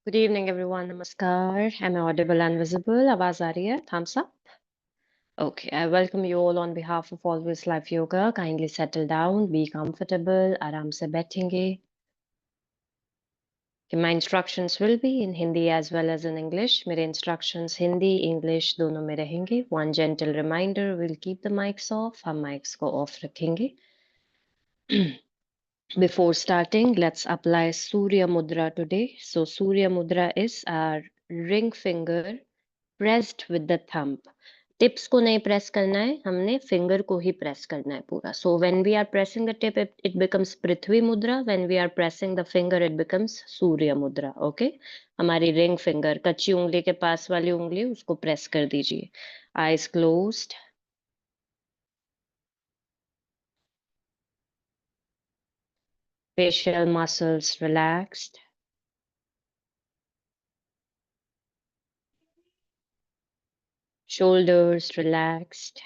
Good evening, everyone. Namaskar. Am I audible and visible? आवाज आ रही है? Thumbs up. Okay, I welcome you all on behalf of Always Life Yoga. Kindly settle down, be comfortable. आराम से बैठेंगे. Okay, my instructions will be in Hindi as well as in English. मेरे instructions Hindi, English दोनों में रहेंगे. One gentle reminder: we'll keep the mics off. हम mics को off रखेंगे. Before starting, let's apply Surya Mudra today. So Surya Mudra is our ring finger pressed with the thumb. Tips को नहीं press करना है, हमने फिंगर को ही press करना है पूरा. So when we are pressing the tip it becomes Prithvi mudra. When we are pressing the finger it becomes Surya mudra. Okay, हमारी रिंग फिंगर कच्ची उंगली के पास वाली उंगली उसको प्रेस कर दीजिए. Eyes closed. Facial muscles relaxed. Shoulders relaxed.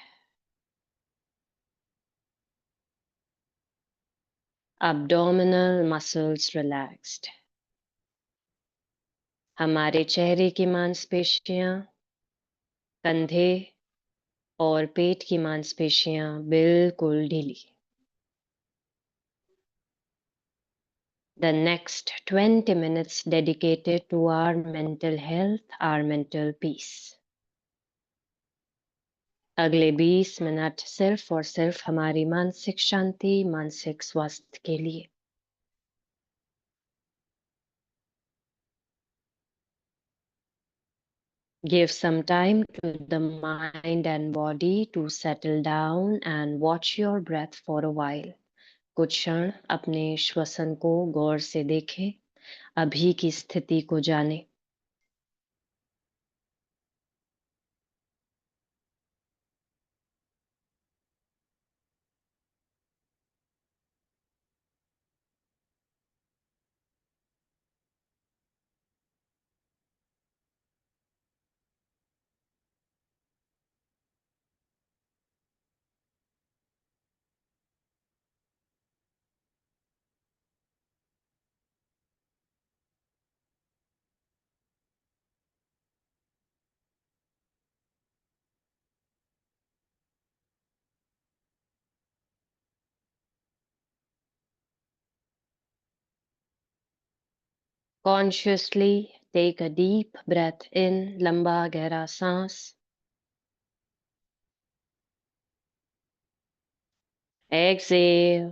Abdominal muscles relaxed. हमारे चेहरे की मांसपेशियां, कंधे और पेट की मांसपेशियां बिल्कुल ढीली. The next 20 minutes dedicated to our mental health, our mental peace. अगले 20 मिनट सिर्फ और सिर्फ हमारी मानसिक शांति, मानसिक स्वास्थ्य के लिए. Give some time to the mind and body to settle down and watch your breath for a while. कुछ क्षण अपने श्वसन को गौर से देखें, अभी की स्थिति को जानें. Consciously take a deep breath in, लंबा गहरा सांस. Exhale.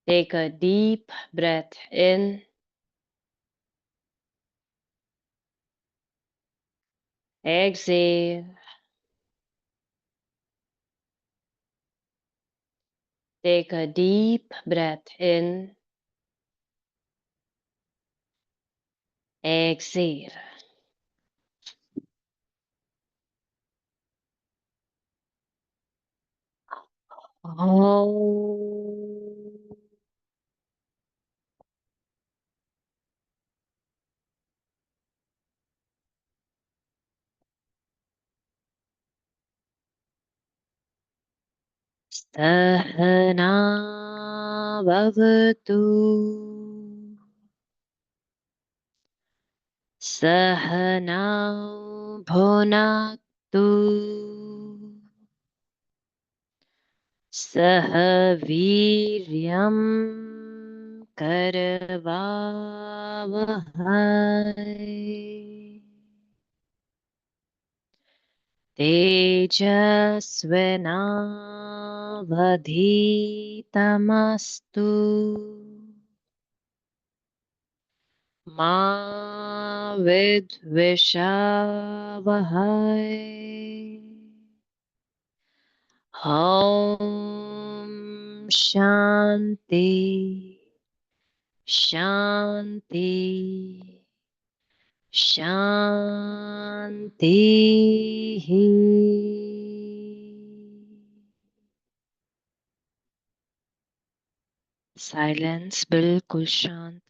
Take a deep breath in. Exhale. Take a deep breath in. Exhale. Om. Sahana bhavatu. Sahanau bhunaktu. सह वीर्यं करवावहै. तेजस्विनावधीतमस्तु. मा विद्विषावहै. Om Shanti Shanti Shanti. Silence बिल्कुल शांत.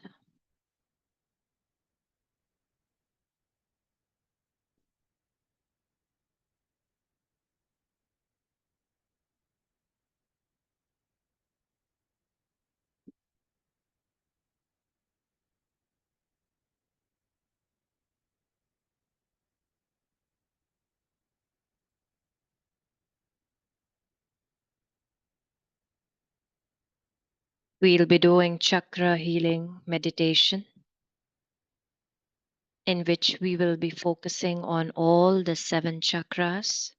We'll be doing chakra healing meditation, in which we will be focusing on all the 7 chakras,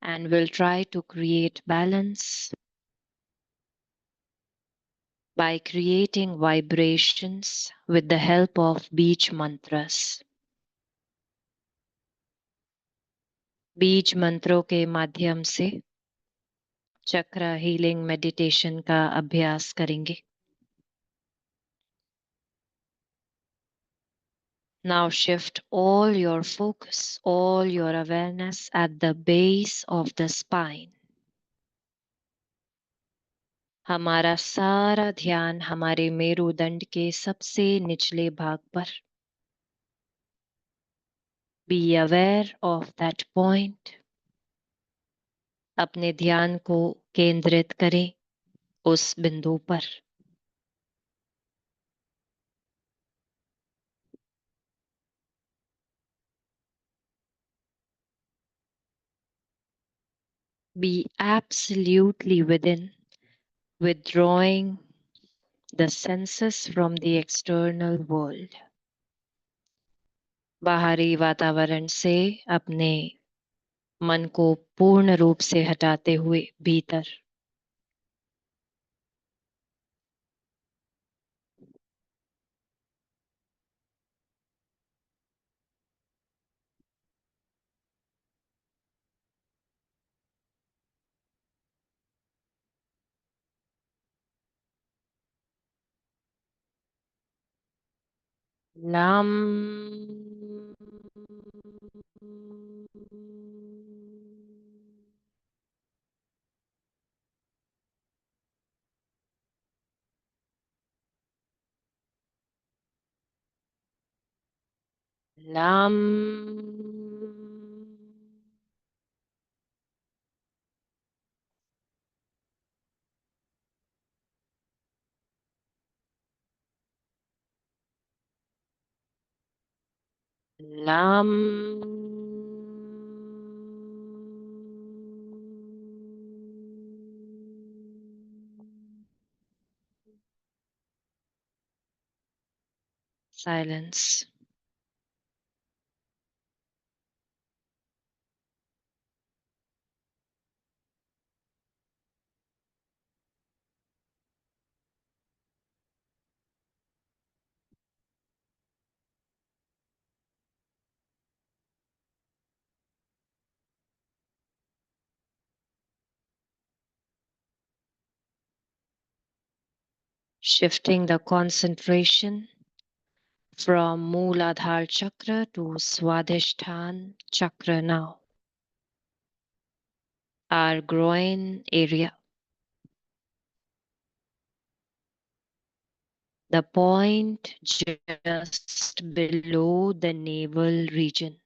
and we'll try to create balance by creating vibrations with the help of beach mantras. बीज मंत्रों के माध्यम से चक्र healing meditation का अभ्यास करेंगे. Now shift all your focus, all your awareness at the base of the spine. हमारा सारा ध्यान हमारे मेरुदंड के सबसे निचले भाग पर. Be aware of that point. अपने ध्यान को केंद्रित करें उस बिंदु पर. Be absolutely withdrawing the senses from the external world. बाहरी वातावरण से अपने मन को पूर्ण रूप से हटाते हुए भीतर. Nam. Nam. Nam. Silence. Shifting the concentration from Mooladhara Chakra to Swadhisthana Chakra now. Our groin area. The point just below the navel region.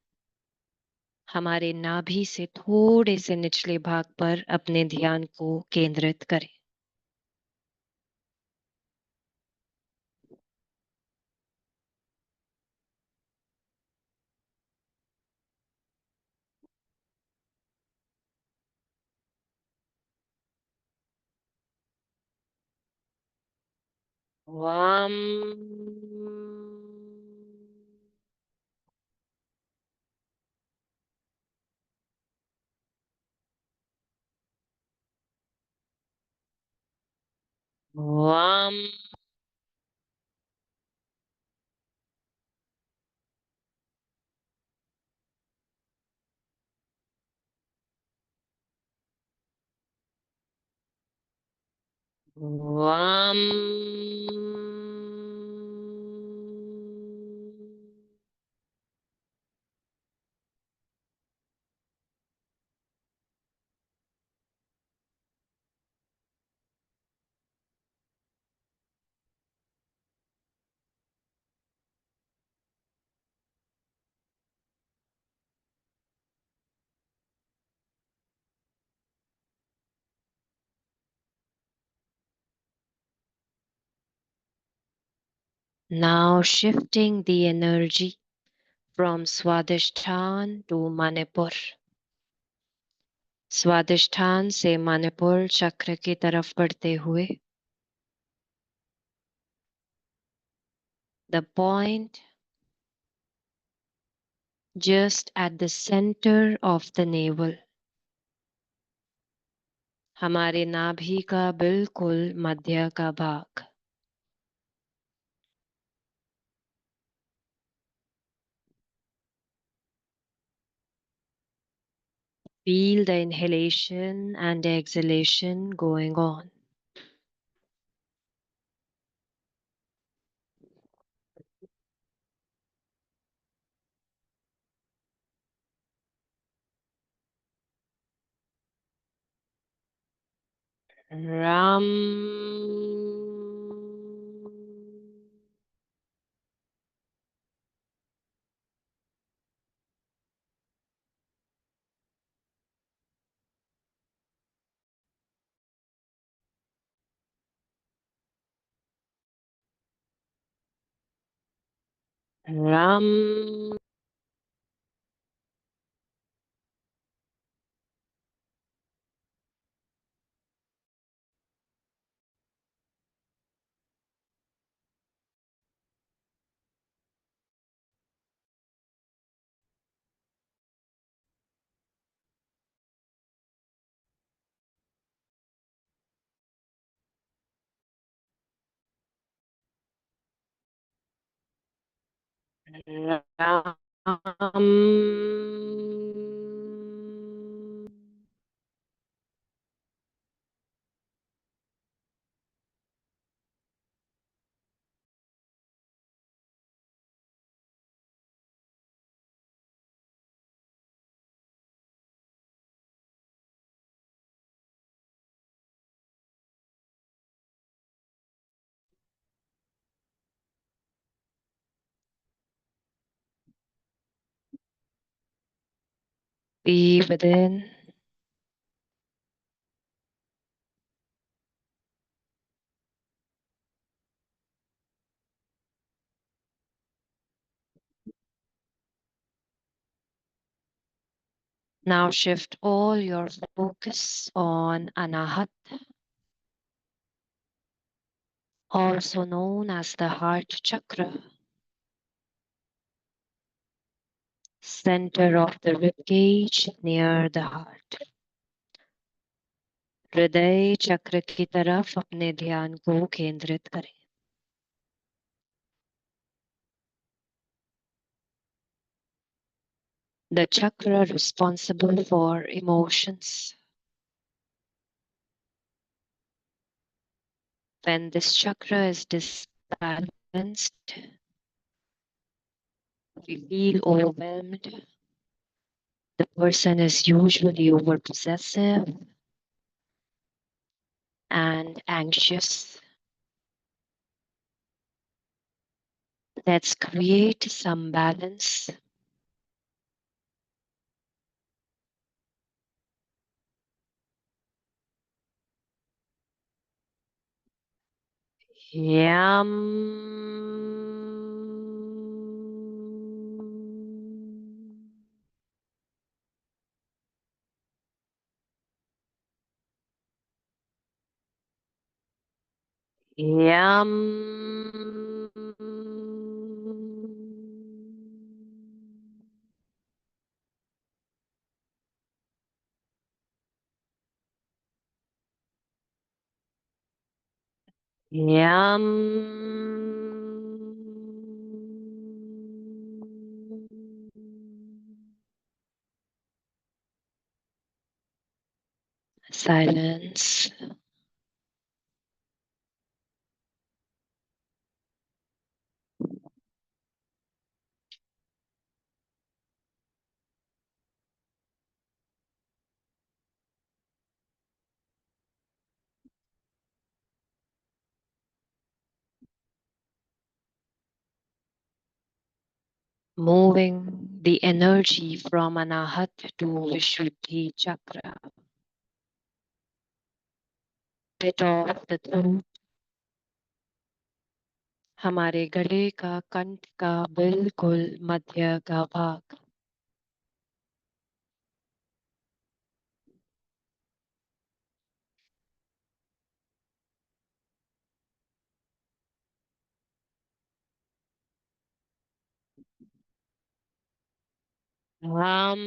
हमारे नाभि से थोड़े से निचले भाग पर अपने ध्यान को केंद्रित करें. वाम. वाम. वाम. Now shifting the energy from Swadhisthana to Manipur. स्वादिष्ठान से मणिपुर चक्र की तरफ बढ़ते हुए The point just at the center of the navel. हमारे नाभि का बिल्कुल मध्य का भाग. Feel the inhalation and exhalation going on. Ram. Ram. Ram. Be within. Now shift all your focus on Anahat, also known as the heart chakra, center of the rib cage near the heart. हृदय चक्र की तरफ अपने ध्यान को केंद्रित करें. The chakra responsible for emotions. When this chakra is disbalanced, we feel overwhelmed. The person is usually over possessive and anxious. Let's create some balance. Yam. Yam. Yam. Silence. Moving the energy from Anahat to Vishuddhi chakra. Pit of the throat. हमारे गले का कंठ का बिल्कुल मध्य का भाग. हम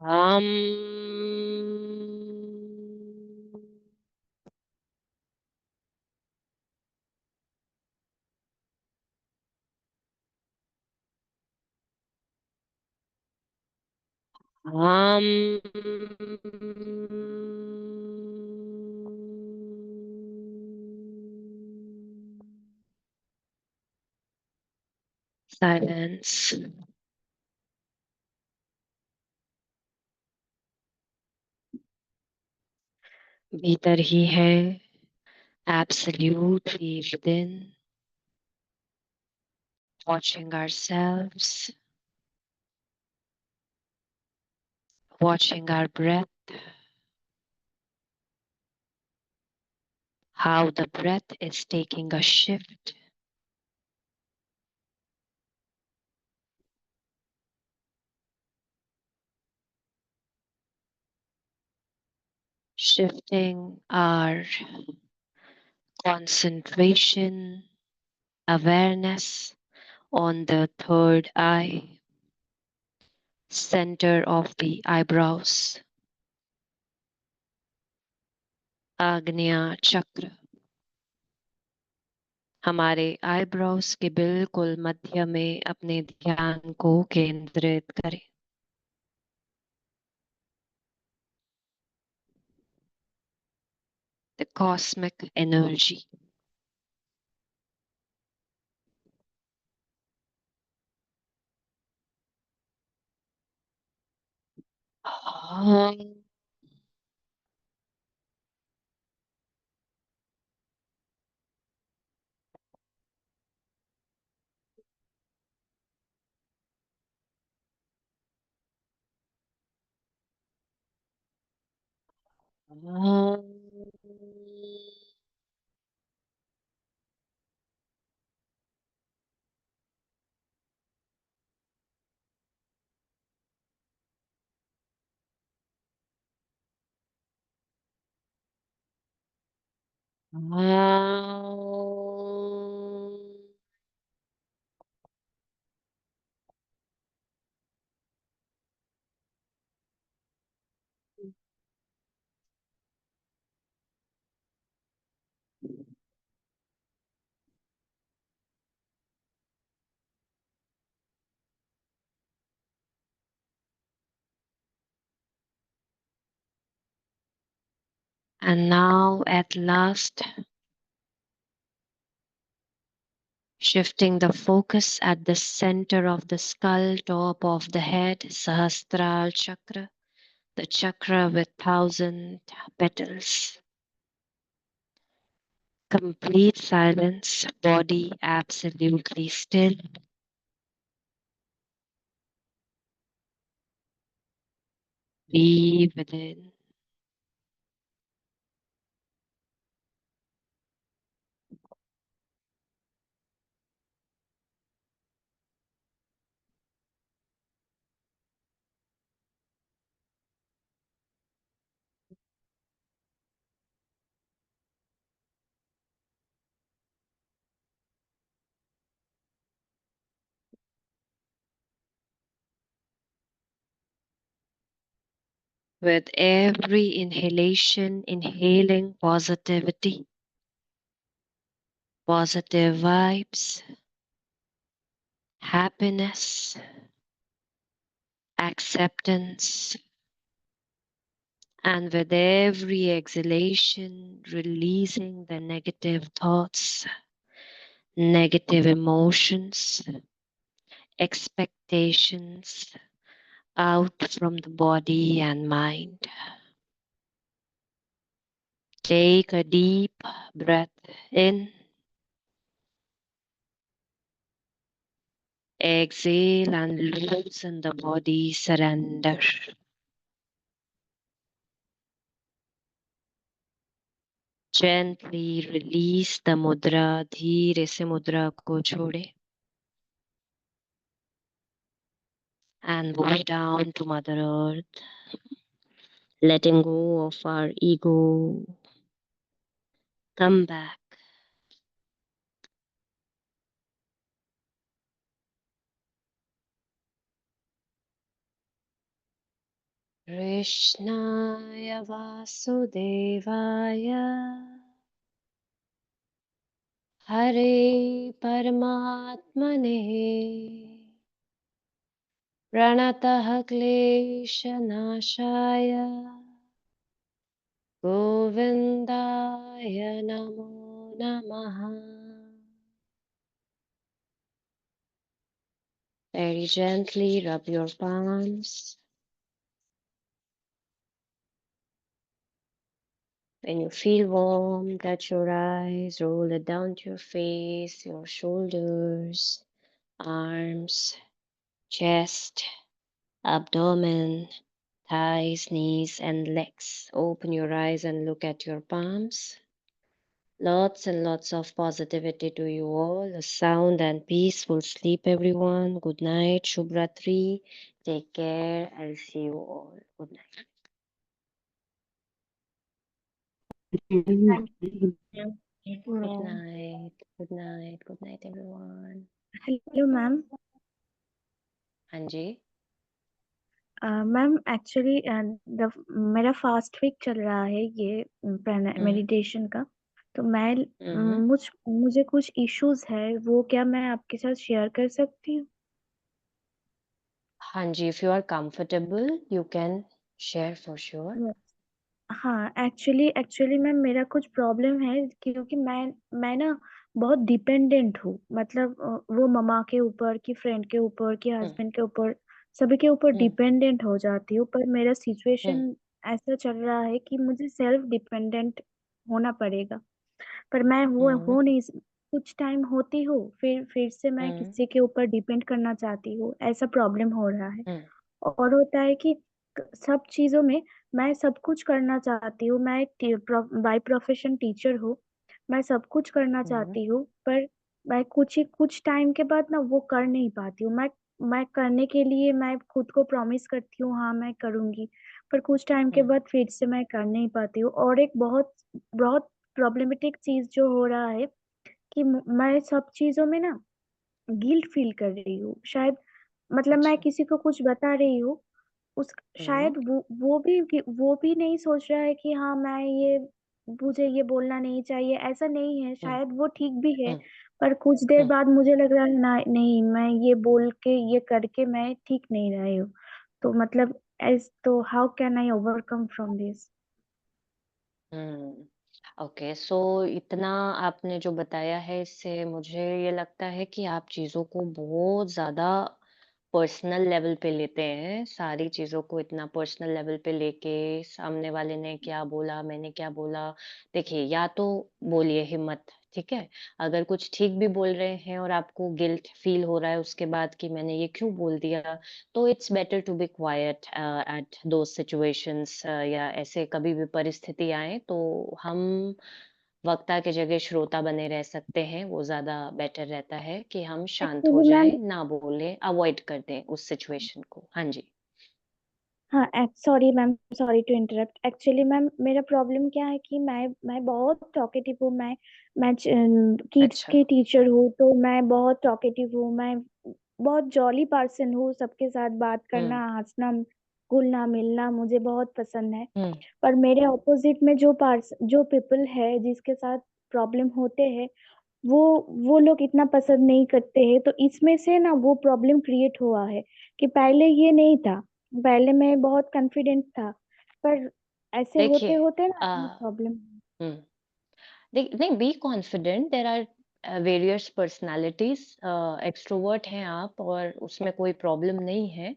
हम हम साइलेंस। भीतर ही है, absolutely within, watching ourselves, watching our breath, how the breath is taking a shift, shifting our concentration, awareness on the third eye, center of the eyebrows, आग्नेय चक्र। हमारे आईब्रोज के बिल्कुल मध्य में अपने ध्यान को केंद्रित करें। The cosmic energy. And now at last, shifting the focus at the center of the skull, top of the head, Sahasrara chakra, the chakra with 1,000 petals. Complete silence, body absolutely still. Be within. With every inhalation, inhaling positivity, positive vibes, happiness, acceptance, and with every exhalation, releasing the negative thoughts, negative emotions, expectations out from the body and mind. Take a deep breath in. Exhale and loosen the body, surrender. Gently release the mudra, धीरे से मुद्रा को छोड़े. And move down to Mother Earth. letting go of our ego. Come back. Krishnaya Vasudevaya Hare Paramatmane Pranatah Kleshanashaya Govindaya Namo Namaha. Very gently rub your palms. When you feel warm, touch your eyes, roll it down to your face, your shoulders, arms, chest, abdomen, thighs, knees, and legs. Open your eyes and look at your palms. Lots and lots of positivity to you all. A sound and peaceful sleep, everyone. Good night. Shubratri. Take care. I'll see you all. Good night. Thank you. Good night. Good night. Good night, everyone. Hello ma'am. हाँ जी. Ma'am actually मेरा fast week चल रहा है ये meditation का। तो मैं हम्म. मुझे कुछ इश्यूज है, वो क्या मैं आपके साथ शेयर कर सकती हूँ? हाँ जी. If you are comfortable, you can share for sure. Yes. हाँ, एक्चुअली एक्चुअली मैम मेरा कुछ प्रॉब्लम है, क्योंकि मैं ना बहुत डिपेंडेंट हूँ। मतलब वो मम्मा के ऊपर, की फ्रेंड के ऊपर, की हम्म. हस्बैंड के ऊपर, सभी के ऊपर हम्म. डिपेंडेंट हो जाती हूँ। पर मेरा हम्म. सिचुएशन ऐसा चल रहा है कि मुझे सेल्फ डिपेंडेंट होना पड़ेगा। पर मैं वो हम्म. हो नहीं, कुछ टाइम होती हूँ, फिर से मैं हम्म. किसी के ऊपर डिपेंड करना चाहती हूँ। ऐसा प्रॉब्लम हो रहा है। हम्म. और होता है कि सब चीजों में मैं सब कुछ करना चाहती हूँ। मैं एक बाय प्रोफेशन टीचर हूँ। मैं सब कुछ करना हम्म. चाहती हूँ, पर मैं कुछ टाइम के बाद ना वो कर नहीं पाती हूँ। मैं करने के लिए मैं खुद को प्रॉमिस करती हूँ, हाँ मैं करूंगी, पर कुछ टाइम के हम्म. बाद फिर से मैं कर नहीं पाती हूँ। और एक बहुत बहुत प्रॉब्लमेटिक चीज जो हो रहा है कि मैं सब चीजों में ना गिल्ट फील कर रही हूँ शायद। मतलब मैं अच्छा. किसी को कुछ बता रही हूँ, उस हम्म. शायद वो भी नहीं सोच रहा है कि हाँ मैं ये, मुझे ये बोलना नहीं चाहिए, ऐसा नहीं है, हम्म. शायद वो ठीक भी है। हम्म. पर कुछ देर हम्म. बाद मुझे लग रहा है ना, नहीं मैं ये बोल के, ये करके मैं ठीक नहीं रही हूँ। तो मतलब एज तो how can I overcome from this? Hmm. Okay. So इतना आपने जो बताया है, इससे मुझे ये लगता है कि आप चीजों को बहुत ज्यादा पर्सनल लेवल पे लेते हैं, सारी चीजों को इतना पर्सनल लेवल पे लेके सामने वाले ने क्या बोला, मैंने क्या बोला. देखिए, या तो बोलिए हिम्मत, ठीक है. अगर कुछ ठीक भी बोल रहे हैं और आपको गिल्ट फील हो रहा है उसके बाद कि मैंने ये क्यों बोल दिया, तो it's better to be quiet at those situations. या ऐसे कभी भी परिस्थिति आए तो हम वक्ता की जगह श्रोता बने रह सकते हैं. वो ज्यादा बेटर रहता है कि हम शांत हो एक्चुअली मैम, जाएं, ना बोले, अवॉइड कर दें उस सिचुएशन को. हाँ जी. हाँ sorry ma'am, sorry to interrupt. Actually ma'am मेरा प्रॉब्लम क्या है कि मैं बहुत टॉकेटिव हूँ। मैं किड्स अच्छा. की टीचर हूँ, तो मैं बहुत टॉकेटिव हूँ। मैं बहुत जॉली पर्सन हूँ, सबके साथ बात हम्म. करना, हंसना, घुलना मिलना मुझे बहुत पसंद है। हम्म. पर मेरे ऑपोजिट में जो पीपल है जिसके साथ प्रॉब्लम होते हैं, वो वो लोग इतना पसंद नहीं करते हैं। तो इसमें से ना वो प्रॉब्लम क्रिएट हुआ है कि पहले ये नहीं था। पहले मैं बहुत कॉन्फिडेंट था, पर ऐसे होते देखिए. होते ना आ, ये प्रॉब्लम। हम्म. नहीं, be confident. There are various personalities. Extrovert हैं आप और उसमें कोई प्रॉब्लम नहीं है.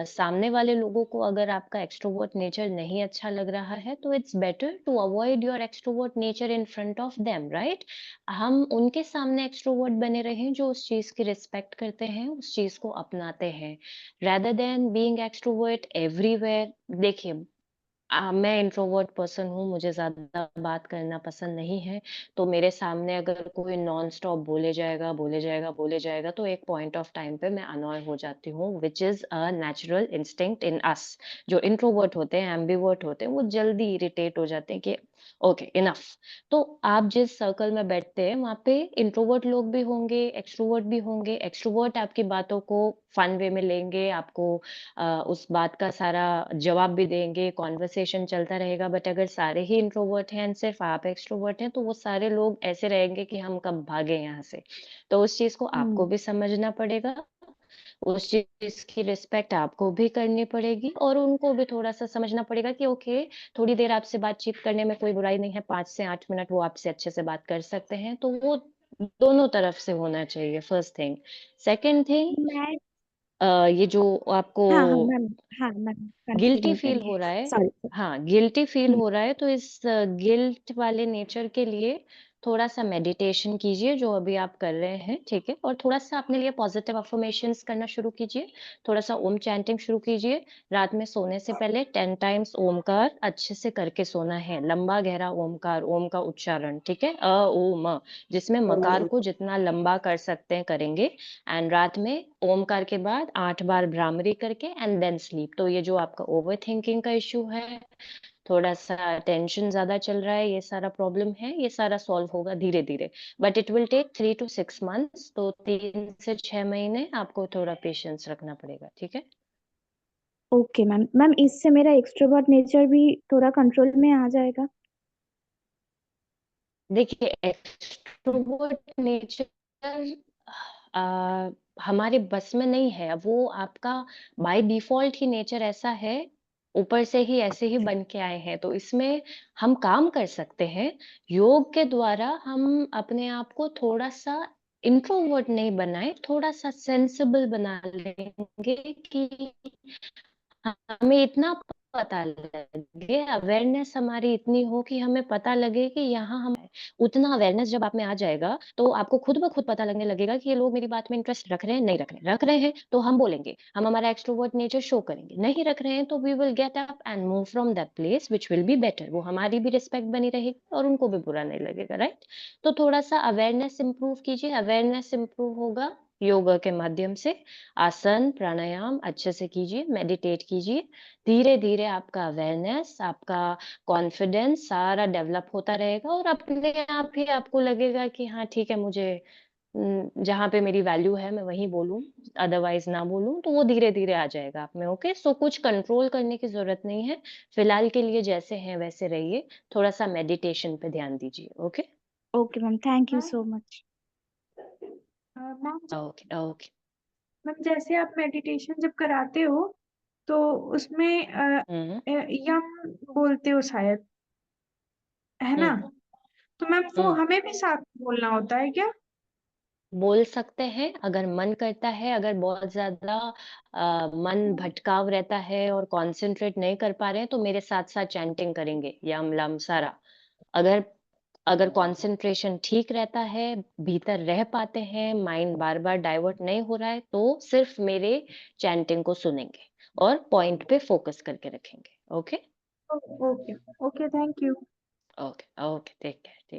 सामने वाले लोगों को अगर आपका एक्सट्रोवर्ट नेचर नहीं अच्छा लग रहा है, तो it's better to avoid your extrovert nature in front of them, right. हम उनके सामने एक्सट्रोवर्ट बने रहें जो उस चीज की रिस्पेक्ट करते हैं, उस चीज को अपनाते हैं, rather than being extrovert everywhere. देखिए, मैं इंट्रोवर्ट पर्सन हूँ, मुझे ज़्यादा बात करना पसंद नहीं है, तो मेरे सामने अगर कोई नॉन स्टॉप बोले जाएगा, बोले जाएगा, बोले जाएगा, तो एक पॉइंट ऑफ टाइम पे मैं अनॉय हो जाती हूँ, which is a natural instinct in us. जो इंट्रोवर्ट होते हैं, एम्बिवर्ट होते हैं, वो जल्दी इरिटेट हो जाते हैं कि ओके, इनफ। तो आप जिस सर्कल में बैठते हैं, वहाँ पे इंट्रोवर्ट लोग भी होंगे, एक्सट्रोवर्ट भी होंगे। एक्सट्रोवर्ट आपकी बातों को फन वे में लेंगे, आपको उस बात का सारा जवाब भी देंगे, कॉन्वर्सेशन चलता रहेगा। बट अगर सारे ही इंट्रोवर्ट हैं एंड सिर्फ आप एक्सट्रोवर्ट हैं, तो वो सारे लोग ऐसे रहेंगे कि हम कब भागे यहाँ से। तो उस चीज को आपको हम्म। भी समझना पड़ेगा, उस चीज की रिस्पेक्ट आपको भी करनी पड़ेगी, और उनको भी थोड़ा सा समझना पड़ेगा कि ओके, थोड़ी देर आपसे बातचीत करने में कोई बुराई नहीं है, 5 से 8 मिनट वो आपसे अच्छे से बात कर सकते हैं। तो वो दोनों तरफ से होना चाहिए, फर्स्ट थिंग। सेकेंड थिंग, मैं ये जो आपको हाँ हाँ मैम, हाँ मैम गिल्टी कंटिन्यू फील करिए। हो रहा है, सॉरी। हाँ, गिल्टी फील हम्म। हो रहा है, तो इस गिल्ट वाले नेचर के लिए थोड़ा-सा मेडिटेशन कीजिए, जो अभी आप कर रहे हैं, ठीक है? और थोड़ा-सा अपने लिए पॉजिटिव अफ़र्मेशंस करना शुरू कीजिए, थोड़ा-सा ओम चैंटिंग शुरू कीजिए। रात में सोने से पहले 10 टाइम्स ओमकार अच्छे से करके सोना है, लंबा गहरा ओमकार, ओम का उच्चारण, ठीक है? अ, ओ, म, जिसमें मकार को जितना लंबा कर सकते हैं, करेंगे। एंड रात में ओमकार के बाद 8 बार भ्रामरी करके एंड देन स्लीप। तो ये जो आपका ओवरथिंकिंग का इश्यू है, थोड़ा-सा टेंशन ज़्यादा चल रहा है, ये सारा प्रॉब्लम है, ये सारा सॉल्व होगा धीरे-धीरे। But it will take 3 to 6 months, तो 3 से 6 महीने आपको थोड़ा पेशेंस रखना पड़ेगा, ठीक है? Okay ma'am. मैम इससे मेरा एक्सट्रोवर्ट नेचर भी थोड़ा कंट्रोल में आ जाएगा? देखिए, एक्सट्रोवर्ट नेचर अ, हमारे बस में नहीं है। वो आपका बाय डिफ़ॉल्ट ही नेचर ऐसा है, ऊपर से ही ऐसे ही बन के आए हैं। तो इसमें हम काम कर सकते हैं। योग के द्वारा हम अपने आप को थोड़ा-सा इंट्रोवर्ट नहीं बनाएँ, थोड़ा-सा सेंसिबल बना लेंगे कि हमें इतना पता लगे, अवेयरनेस हमारी इतनी हो कि हमें पता लगे कि यहाँ हम उतना अवेयरनेस जब आप में आ जाएगा, तो आपको खुद ब खुद पता लगने लगेगा कि ये लोग मेरी बात में इंटरेस्ट रख रहे हैं, नहीं रख रहे हैं। रख रहे हैं, तो हम बोलेंगे, हम हमारा एक्सट्रोवर्ट नेचर शो करेंगे। नहीं रख रहे हैं, तो we will get up and move from that place which will be better. वो हमारी भी रिस्पेक्ट बनी रहेगी और उनको भी बुरा नहीं लगेगा, राइट? तो थोड़ा-सा अवेयरनेस इम्प्रूव कीजिए, अवेयरनेस इम्प्रूव होगा योगा के माध्यम से। आसन, प्राणायाम अच्छे से कीजिए, मेडिटेट कीजिए। धीरे-धीरे आपका अवेयरनेस, आपका कॉन्फिडेंस सारा डेवलप होता रहेगा, और अपने आप ही आपको लगेगा कि हाँ, ठीक है, मुझे जहाँ पे मेरी वैल्यू है मैं वहीं बोलूँ, अदरवाइज़ ना बोलूँ, तो वो धीरे-धीरे आ जाएगा आप में, ओके? सो कुछ कंट्रोल करने की ज़रूरत नहीं है। फिलहाल के लिए जैसे हैं वैसे रहिए, थोड़ा-सा मेडिटेशन पे ध्यान दीजिए, okay? Okay ma'am, thank you ma'am so much. Ma'am okay, okay. Ma'am जैसे आप मेडिटेशन जब कराते हो तो उसमें हुँ, यम बोलते हो शायद, है हुँ, ना? तो मैम वो हुँ। हमें भी साथ में बोलना होता है क्या? बोल सकते हैं, अगर मन करता है, अगर बहुत ज़्यादा मन भटकाव रहता है और कॉन्संट्रेट नहीं कर पा रहे हैं, तो मेरे साथ-साथ चैंटिंग करेंगे, यम, लम, सारा। अगर अगर कॉन्संट्रेशन ठीक रहता है, भीतर रह पाते हैं, माइंड बार-बार डाइवर्ट नहीं हो रहा है, तो सिर्फ़ मेरे चैंटिंग को सुनेंगे और पॉइंट पे फ़ोकस करके रखेंगे। Okay? Okay, okay, thank you. Okay, okay, take care, take